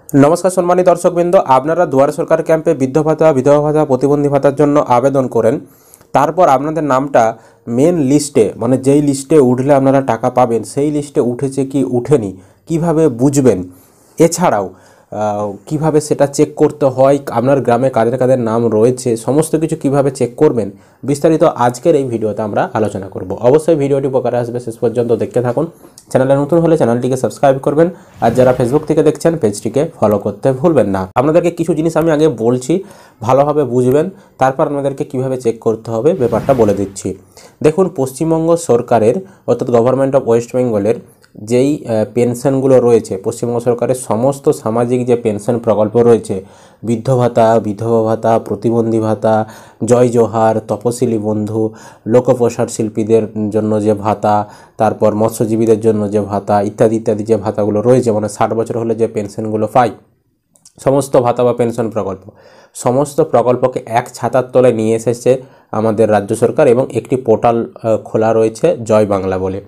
नमस्कार सम्मानित दर्शकबृंद आपनारा दुआर सरकार कैम्पे बृद्ध भाता विधवा भाता प्रतिबंधी भातार जन्य आवेदन करें तारपर आपनादेर नामटा मेन लिस्टे माने जेई लिस्टे उठले आपनारा टाका पाबेन सेई लिस्टे उठेছে कि उठेनी किभाबे बुझबेन एछाड़ाओ কিভাবে সেটা চেক করতে হয় আপনার গ্রামে কাদের কাদের নাম রয়েছে সমস্ত কিছু কিভাবে চেক করবেন বিস্তারিত আজকের এই ভিডিওতে আমরা আলোচনা করব। অবশ্যই ভিডিওটি উপকারে আসবে, শেষ পর্যন্ত দেখতে থাকুন। চ্যানেলে নতুন হলে চ্যানেলটিকে সাবস্ক্রাইব করবেন আর যারা ফেসবুক থেকে দেখছেন পেজটিকে ফলো করতে ভুলবেন না। আপনাদেরকে কিছু জিনিস আমি আগে বলছি, ভালোভাবে বুঝবেন, তারপর আপনাদেরকে কিভাবে চেক করতে হবে ব্যাপারটা বলে দিচ্ছি। দেখুন, পশ্চিমবঙ্গ সরকারের অর্থাৎ গভর্নমেন্ট অফ ওয়েস্ট বেঙ্গলের যেই পেনশনগুলো রয়েছে, পশ্চিমবঙ্গ সরকারের সমস্ত সামাজিক যে পেনশন প্রকল্প রয়েছে, বৃদ্ধ ভাতা, বিধবা ভাতা, প্রতিবন্ধী ভাতা, জয় জোহার, তপশিলি বন্ধু, লোকপ্রসার শিল্পীদের জন্য যে ভাতা, তারপর মৎস্যজীবীদের জন্য যে ভাতা ইত্যাদি ইত্যাদি যে ভাতাগুলো রয়েছে, মানে 60 বছর হলে যে পেনশনগুলো পায়, সমস্ত ভাতা বা পেনশন প্রকল্প, সমস্ত প্রকল্পকে এক ছাতার তলায় নিয়ে এসেছে আমাদের রাজ্য সরকার এবং একটি পোর্টাল খোলা রয়েছে জয় বাংলা বলে।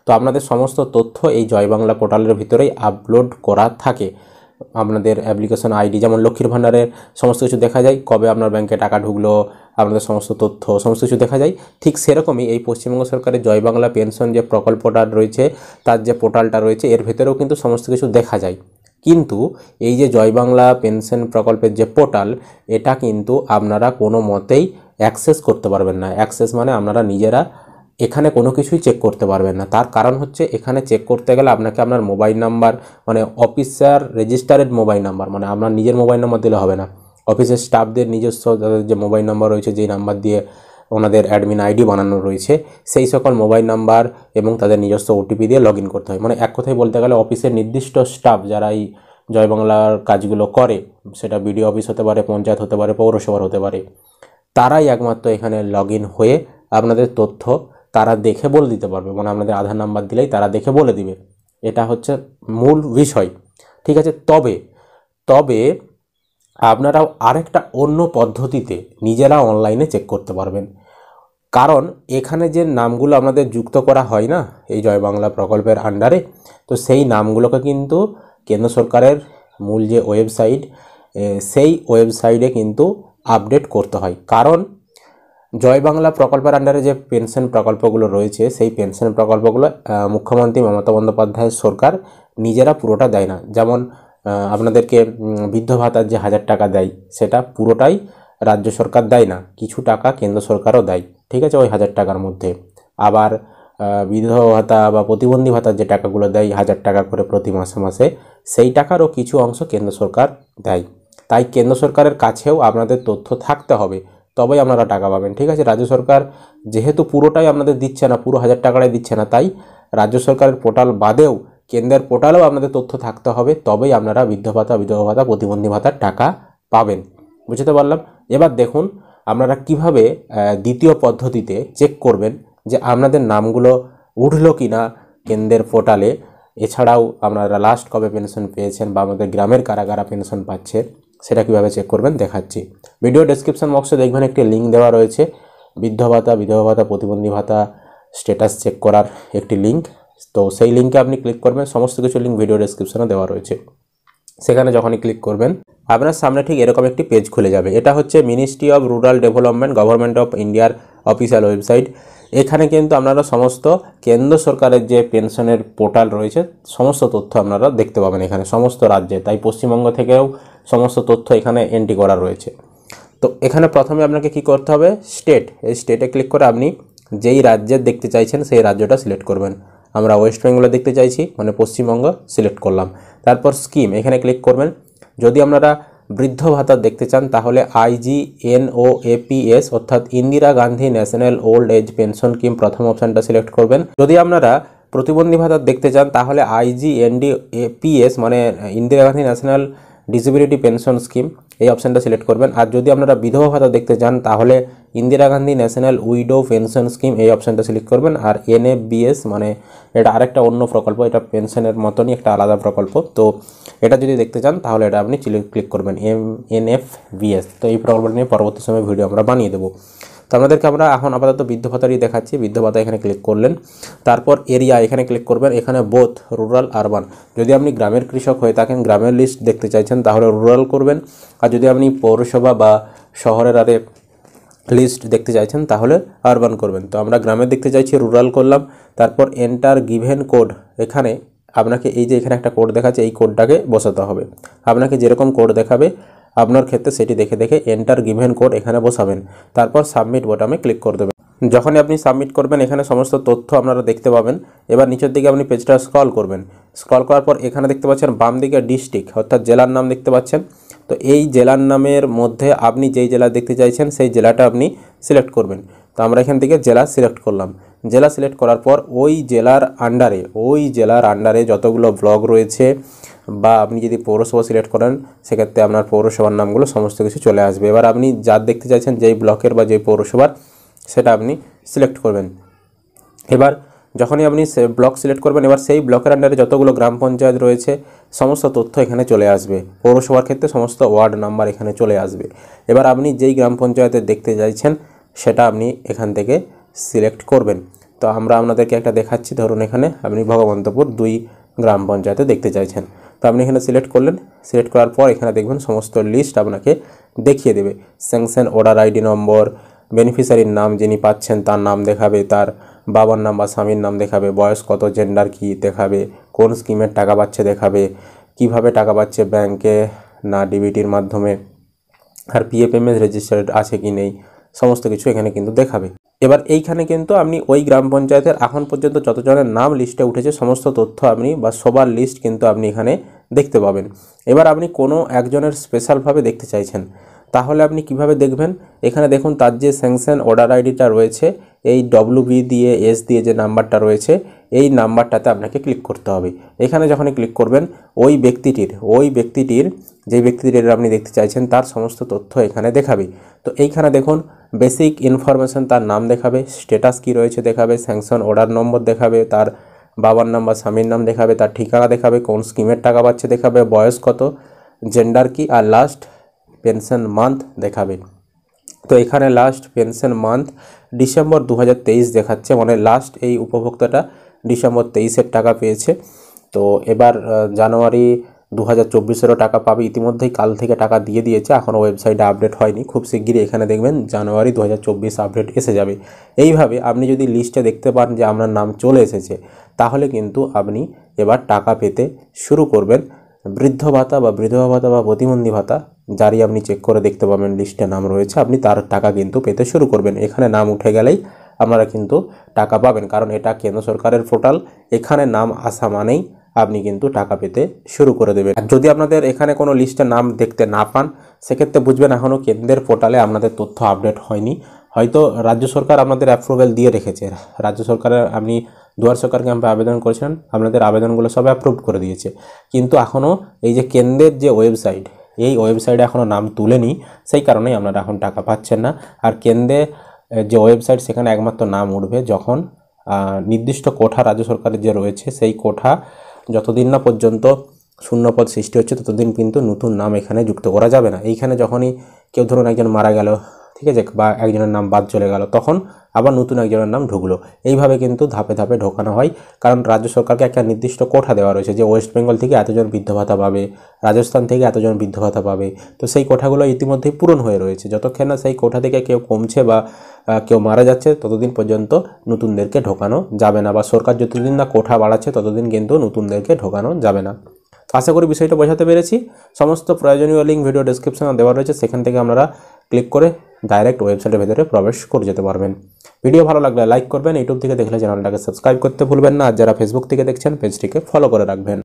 তো আপনাদের সমস্ত তথ্য এই জয় বাংলা পোর্টালের ভিতরেই আপলোড করা থাকে। আপনাদের অ্যাপ্লিকেশন আইডি, যেমন লক্ষ্মীর ভাণ্ডারের সমস্ত কিছু দেখা যায়, কবে আপনার ব্যাংকে টাকা ঢুকলো, আপনাদের সমস্ত তথ্য সমস্ত কিছু দেখা যায়। ঠিক সেরকমই এই পশ্চিমবঙ্গ সরকারের জয় বাংলা পেনশন যে প্রকল্পটা রয়েছে, তার যে পোর্টালটা রয়েছে, এর ভেতরেও কিন্তু সমস্ত কিছু দেখা যায়। কিন্তু এই যে জয় বাংলা পেনশন প্রকল্পের যে পোর্টাল, এটা কিন্তু আপনারা কোনো মতেই অ্যাক্সেস করতে পারবেন না। অ্যাক্সেস মানে আপনারা নিজেরা এখানে কোনো কিছুই চেক করতে পারবেন না। তার কারণ হচ্ছে, এখানে চেক করতে গেলে আপনাকে আপনার মোবাইল নাম্বার, মানে অফিসার রেজিস্টার্ড মোবাইল নাম্বার, মানে আপনার নিজের মোবাইল নাম্বার দিলে হবে না, অফিসের স্টাফদের নিজস্ব তাদের যে মোবাইল নাম্বার রয়েছে, যেই নাম্বার দিয়ে ওনাদের অ্যাডমিন আইডি বানানো রয়েছে, সেই সকল মোবাইল নাম্বার এবং তাদের নিজস্ব ওটিপি দিয়ে লগ ইন করতে হয়। মানে এক কথায় বলতে গেলে অফিসের নির্দিষ্ট স্টাফ যারা এই জয় বাংলার কাজগুলো করে, সেটা বিডিও অফিস হতে পারে, পঞ্চায়েত হতে পারে, পৌরসভার হতে পারে, তারাই একমাত্র এখানে লগ ইন হয়ে আপনাদের তথ্য তারা দেখে বলে দিতে পারবে। মানে আপনাদের আধার নাম্বার দিলেই তারা দেখে বলে দিবে। এটা হচ্ছে মূল বিষয়, ঠিক আছে। তবে আপনারাও আরেকটা অন্য পদ্ধতিতে নিজেরা অনলাইনে চেক করতে পারবেন। কারণ এখানে যে নামগুলো আপনাদের যুক্ত করা হয় না এই জয় বাংলা প্রকল্পের আন্ডারে, তো সেই নামগুলোকে কিন্তু কেন্দ্র সরকারের মূল যে ওয়েবসাইট, সেই ওয়েবসাইটে কিন্তু আপডেট করতে হয়। কারণ জয় বাংলা প্রকল্পের আন্ডারে যে পেনশন প্রকল্পগুলো রয়েছে, সেই পেনশন প্রকল্পগুলো মুখ্যমন্ত্রী মমতা বন্দ্যোপাধ্যায়ের সরকার নিজেরা পুরোটা দেয় না। যেমন আপনাদেরকে বৃদ্ধ ভাতার যে 1000 টাকা দেয়, সেটা পুরোটাই রাজ্য সরকার দেয় না, কিছু টাকা কেন্দ্র সরকারও দেয়, ঠিক আছে, ওই 1000 টাকার মধ্যে। আবার বিধবা ভাতা বা প্রতিবন্ধী ভাতার যে টাকাগুলো দেয় 1000 টাকা করে প্রতি মাসে মাসে, সেই টাকারও কিছু অংশ কেন্দ্র সরকার দেয়। তাই কেন্দ্র সরকারের কাছেও আপনাদের তথ্য থাকতে হবে, তবেই আপনারা টাকা পাবেন, ঠিক আছে। রাজ্য সরকার যেহেতু পুরোটাই আপনাদের দিচ্ছে না, পুরো 1000 টাকাটাই দিচ্ছে না, তাই রাজ্য সরকারের পোর্টাল বাদেও কেন্দ্রের পোর্টালেও আপনাদের তথ্য থাকতে হবে, তবেই আপনারা বৃদ্ধ ভাতা, বিধবা ভাতা, প্রতিবন্ধী ভাতার টাকা পাবেন। বুঝতে পারলাম। এবার দেখুন আপনারা কিভাবে দ্বিতীয় পদ্ধতিতে চেক করবেন যে আপনাদের নামগুলো উঠলো কি না কেন্দ্রের পোর্টালে। এছাড়াও আপনারা লাস্ট কবে পেনশন পেয়েছেন বা আমাদের গ্রামের কারা কারা পেনশন পাচ্ছে, সেটা কীভাবে চেক করবেন দেখাচ্ছি। ভিডিও ডেসক্রিপশন বক্সে দেখবেন একটি লিঙ্ক দেওয়া রয়েছে, বৃদ্ধ ভাতা, বিধবা ভাতা, প্রতিবন্ধী ভাতা স্ট্যাটাস চেক করার একটি লিঙ্ক। তো সেই লিঙ্কে আপনি ক্লিক করবেন, সমস্ত কিছু লিঙ্ক ভিডিও ডেসক্রিপশনে দেওয়া রয়েছে। সেখানে যখনই ক্লিক করবেন আপনার সামনে ঠিক এরকম একটি পেজ খুলে যাবে। এটা হচ্ছে ministry of rural development, government of ইন্ডিয়ার অফিসিয়াল ওয়েবসাইট। এখানে কিন্তু আপনারা সমস্ত কেন্দ্র সরকারের যে পেনশনের পোর্টাল রয়েছে, সমস্ত তথ্য আপনারা দেখতে পাবেন এখানে, সমস্ত রাজ্যে। তাই পশ্চিমবঙ্গ থেকেও সমস্ত তথ্য এখানে এন্ট্রি করা রয়েছে। তো এখানে প্রথমে আপনাকে কি করতে হবে, স্টেট, এই স্টেটে ক্লিক করে আপনি যেই রাজ্যের দেখতে চাইছেন সেই রাজ্যটা সিলেক্ট করবেন। আমরা ওয়েস্ট বেঙ্গলে দেখতে চাইছি, মানে পশ্চিমবঙ্গ সিলেক্ট করলাম। তারপর স্কিম, এখানে ক্লিক করবেন। যদি আপনারা বৃদ্ধ ভাতা দেখতে চান তাহলে IGNOAPS অর্থাৎ Indira Gandhi national old age pension scheme প্রথম অপশানটা সিলেক্ট করবেন। যদি আপনারা প্রতিবন্ধী ভাতা দেখতে চান তাহলে IGNDAPS মানে Indira Gandhi national disability pension scheme, এই অপশানটা সিলেক্ট করবেন। আর যদি আপনারা বিধবা ভাতা দেখতে চান তাহলে Indira Gandhi national widow pension scheme, এই অপশানটা সিলেক্ট করবেন। আর NFBS মানে এটা আরেকটা অন্য প্রকল্প, এটা পেনশনের মতনই একটা আলাদা প্রকল্প। তো এটা যদি দেখতে চান তাহলে এটা আপনি ক্লিক করবেন NFBS। তো এই প্রকল্প নিয়ে পরবর্তী সময় ভিডিও আমরা বানিয়ে দেবো। তো আপনাদেরকে আমরা এখন আপাতত বৃদ্ধ ভাতারই দেখাচ্ছি। বৃদ্ধ ভাতা এখানে ক্লিক করলেন, তারপর এরিয়া এখানে ক্লিক করবেন। এখানে বোথ রুরাল আরবান, যদি আপনি গ্রামের কৃষক হয়ে থাকেন, গ্রামের লিস্ট দেখতে চাইছেন, তাহলে রুরাল করবেন। আর যদি আপনি পৌরসভা বা শহরের আরে লিস্ট দেখতে চাইছেন তাহলে আরবান করবেন। তো আমরা গ্রামের দেখতে চাইছি, রুরাল করলাম। তারপর এন্টার গিভেন কোড, এখানে আপনাকে এই যে এখানে একটা কোড দেখাচ্ছে, এই কোডটাকে বসাতে হবে। আপনাকে যেরকম কোড দেখাবে আপনার ক্ষেত্রে সেটি দেখে দেখে এন্টার গিভেন কোড এখানে বসাবেন। তারপর সাবমিট বোতামে ক্লিক করে দেবেন। যখনই আপনি সাবমিট করবেন এখানে সমস্ত তথ্য আপনারা দেখতে পাবেন। এবার নিচের দিকে আপনি পেজটা স্ক্রল করবেন। স্ক্রল করার পর এখানে দেখতে পাচ্ছেন বাম দিকে ডিস্ট্রিক্ট অর্থাৎ জেলার নাম দেখতে পাচ্ছেন। তো এই জেলার নামের মধ্যে আপনি যেই জেলা দেখতে চাইছেন সেই জেলাটা আপনি সিলেক্ট করবেন। তো আমরা এখান থেকে জেলা সিলেক্ট করলাম। জেলা সিলেক্ট করার পর ওই জেলার আন্ডারে যতগুলো ব্লক রয়েছে, বা আপনি যদি পৌরসভা সিলেক্ট করেন সেক্ষেত্রে আপনার পৌরসভার নামগুলো সমস্ত কিছু চলে আসবে। এবার আপনি যার দেখতে চাইছেন যেই ব্লকের বা যেই পৌরসভার, সেটা আপনি সিলেক্ট করবেন। এবার যখনই আপনি ব্লক সিলেক্ট করবেন, এবার সেই ব্লকের আন্ডারে যতগুলো গ্রাম পঞ্চায়েত রয়েছে সমস্ত তথ্য এখানে চলে আসবে। পৌরসভার ক্ষেত্রে সমস্ত ওয়ার্ড নাম্বার এখানে চলে আসবে। এবার আপনি যেই গ্রাম পঞ্চায়েতে দেখতে চাইছেন সেটা আপনি এখান থেকে সিলেক্ট করবেন। তো আমরা আপনাদেরকে একটা দেখাচ্ছি। ধরুন এখানে আপনি ভগবন্তপুর 2 গ্রাম পঞ্চায়েতে দেখতে চাইছেন। তো আপনি এখানে সিলেক্ট করলেন। সিলেক্ট করার পর এখানে দেখবেন সমস্ত লিস্ট আপনাকে দেখিয়ে দেবে। স্যাংশন অর্ডার আইডি নম্বর, বেনিফিশিয়ারির নাম যিনি পাচ্ছেন তার নাম দেখাবে, তার বাবার নাম বা স্বামীর নাম দেখাবে, বয়স কত, জেন্ডার কি দেখাবে, কোন স্কিমের টাকা পাচ্ছে দেখাবে, কিভাবে টাকা পাচ্ছে, ব্যাংকে না ডিবিটির মাধ্যমে, আর পিএফএমএস রেজিস্টার্ড আছে কি নেই, সমস্ত কিছু এখানে কিন্তু দেখাবে। এবার এইখানে কিন্তু আপনি ওই গ্রাম পঞ্চায়েতের এখন পর্যন্ত যতজনের নাম লিস্টে উঠেছে সমস্ত তথ্য আপনি বা সবার লিস্ট কিন্তু আপনি এখানে দেখতে পাবেন। এবার আপনি কোনো একজনের স্পেশালভাবে দেখতে চাইছেন, তাহলে আপনি কিভাবে দেখবেন? এখানে দেখুন তার যে স্যাংশন অর্ডার আইডিটা রয়েছে, এই WB দিয়ে S দিয়ে যে নাম্বারটা রয়েছে, এই নাম্বারটাতে আপনাকে ক্লিক করতে হবে। এখানে যখনই ক্লিক করবেন ওই ব্যক্তিটির যে ব্যক্তিটির আপনি দেখতে চাইছেন তার সমস্ত তথ্য এখানে দেখাবে। তো এইখানে দেখুন বেসিক ইনফরমেশন, তার নাম দেখাবে, স্ট্যাটাস কি রয়েছে দেখাবে, স্যাংশন অর্ডার নম্বর দেখাবে, তার বাবার নাম বা স্বামীর নাম দেখাবে, তার ঠিকানা দেখাবে, কোন স্কিমের টাকা পাচ্ছে দেখাবে, বয়স কত, জেন্ডার কি, আর লাস্ট পেনশন মান্থ দেখাবে। তো এখানে লাস্ট পেনশন মান্থ ডিসেম্বর 2023 দেখাচ্ছে, মানে লাস্ট এই উপভোক্তাটা ডিসেম্বর 23-এর টাকা পেয়েছে। তো এবার জানুয়ারি 2024-এরও টাকা পাবে। ইতিমধ্যেই কাল থেকে টাকা দিয়ে দিয়েছে, এখনও ওয়েবসাইটে আপডেট হয়নি। খুব শিগগিরই এখানে দেখবেন জানুয়ারি 2024 আপডেট এসে যাবে। এইভাবে আপনি যদি লিস্টে দেখতে পান যে আপনার নাম চলে এসেছে, তাহলে কিন্তু আপনি এবার টাকা পেতে শুরু করবেন। বৃদ্ধ ভাতা বা বিধবা ভাতা বা প্রতিবন্ধী ভাতা যারই আপনি চেক করে দেখতে পাবেন লিস্টে নাম রয়েছে, আপনি তার টাকা কিন্তু পেতে শুরু করবেন। এখানে নাম উঠে গেলেই আপনারা কিন্তু টাকা পাবেন, কারণ এটা কেন্দ্র সরকারের পোর্টাল। এখানে নাম আসা মানেই আপনি কিন্তু টাকা পেতে শুরু করে দেবেন। আর যদি আপনাদের এখানে কোনো লিস্টে নাম দেখতে না পান, সেক্ষেত্রে বুঝবেন এখনও কেন্দ্রের পোর্টালে আপনাদের তথ্য আপডেট হয়নি। হয়তো রাজ্য সরকার আপনাদের অ্যাপ্রুভেল দিয়ে রেখেছে, রাজ্য সরকারের আপনি দুয়ার সরকার ক্যাম্পে আবেদন করেছেন, আপনাদের আবেদনগুলো সব অ্যাপ্রুভ করে দিয়েছে, কিন্তু এখনও এই যে কেন্দ্রের যে ওয়েবসাইট, এই ওয়েবসাইটে এখনও নাম তুলেনি, সেই কারণেই আপনারা এখন টাকা পাচ্ছেন না। আর কেন্দ্রে যে ওয়েবসাইট সেখানে একমাত্র নাম উঠবে যখন নির্দিষ্ট কোঠা রাজ্য সরকারের যে রয়েছে সেই কোঠা যতদিন না পর্যন্ত শূন্যপদ সৃষ্টি হচ্ছে ততদিন কিন্তু নতুন নাম এখানে যুক্ত করা যাবে না। এইখানে যখনই কেউ ধরুন একজন মারা গেল, ঠিক আছে, বা একজনের নাম বাদ চলে গেল, তখন আবার নতুন একজনের নাম ঢুকলো। এইভাবে কিন্তু ধাপে ধাপে ঢোকানো হয়, কারণ রাজ্য সরকারকে একটা নির্দিষ্ট কোঠা দেওয়া রয়েছে যে ওয়েস্ট বেঙ্গল থেকে এতজন বৃদ্ধ ভাতা পাবে, রাজস্থান থেকে এতজন বৃদ্ধ ভাতা পাবে। তো সেই কোঠাগুলো ইতিমধ্যেই পূরণ হয়ে রয়েছে। যতক্ষণ না সেই কোঠা থেকে কেউ কমছে বা কেউ মারা যাচ্ছে ততদিন পর্যন্ত নতুনদেরকে ঢোকানো যাবে না, বা সরকার যতদিন না কোঠা বাড়াচ্ছে ততদিন কিন্তু নতুনদেরকে ঢোকানো যাবে না। আশা করি বিষয়টা বোঝাতে পেরেছি। সমস্ত প্রয়োজনীয় লিঙ্ক ভিডিও ডেসক্রিপশনে দেওয়া রয়েছে, সেখান থেকে আপনারা ক্লিক করে ডাইরেক্ট ওয়েবসাইটের ভেতরে প্রবেশ করে যেতে পারবেন। ভিডিও ভালো লাগলে লাইক করবেন, ইউটিউব থেকে দেখলে চ্যানেলটাকে সাবস্ক্রাইব করতে ভুলবেন না, আর যারা ফেসবুক থেকে দেখছেন পেজটিকে ফলো করে রাখবেন।